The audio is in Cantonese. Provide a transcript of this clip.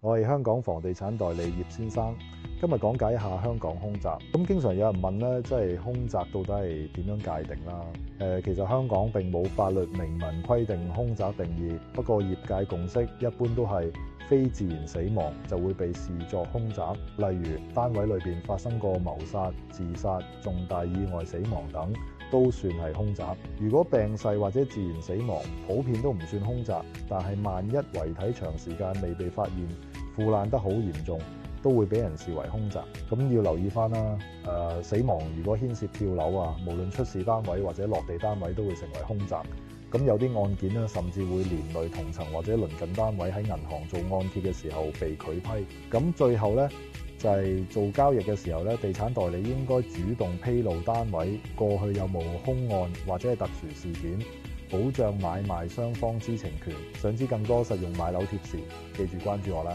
我係香港房地產代理葉先生，今日講解一下香港空宅。咁經常有人問咧，即係空宅到底係點樣界定啦？其實香港並冇法律明文規定空宅定義，不過業界共識一般都係非自然死亡就會被視作空宅，例如單位裏邊發生過謀殺、自殺、重大意外死亡等，都算係空宅。如果病逝或者自然死亡，普遍都唔算空宅，但係萬一遺體長時間未被發現，腐爛得好嚴重，都會俾人視為空宅。咁要留意翻啦，死亡如果牽涉跳樓啊，無論出事單位或者落地單位都會成為空宅。咁有啲案件咧，甚至會連累同層或者鄰近單位喺銀行做按揭嘅時候被拒批。咁最後咧就係做交易嘅時候咧，地產代理應該主動披露單位過去有冇凶案或者係特殊事件，保障買賣雙方知情權。想知更多實用買樓貼士，記住關注我啦。